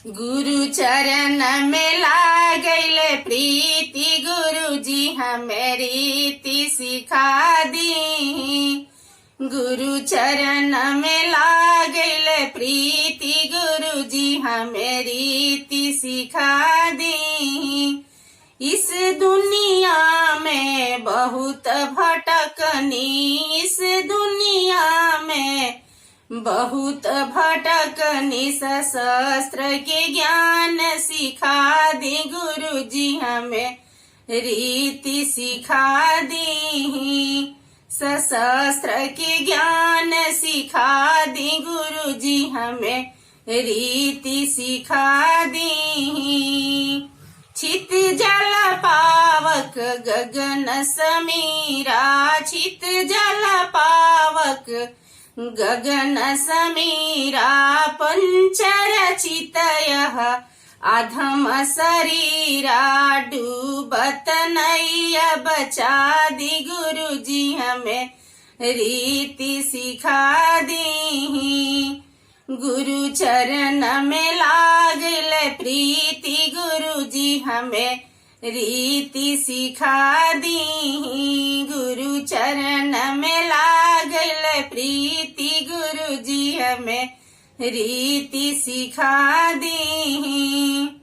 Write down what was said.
गुरु चरण में लागैले प्रीति, गुरुजी हमें रीति सिखा दी। गुरु चरण में लागैले प्रीति, गुरुजी हमें रीति सिखा दी। इस दुनिया में बहुत भटकनी, इस दुनिया में बहुत भटकनी, शस्त्र के ज्ञान सिखा दी। गुरुजी हमें रीति सिखा दी। शस्त्र के ज्ञान सिखा दी, गुरुजी हमें रीति सिखा दी। चित जल पावक गगन समीरा, चित जल पावक गगन समीरा, पंचरचित यह अधम शरीरा, डूबत नैया बचा दी। गुरुजी हमें रीति सिखा दी। गुरु चरण में लागले प्रीति, गुरुजी हमें रीति सिखा दी। गुरु चरण में लागले प्रीति, गुरुजी हमें रीति सिखा दी।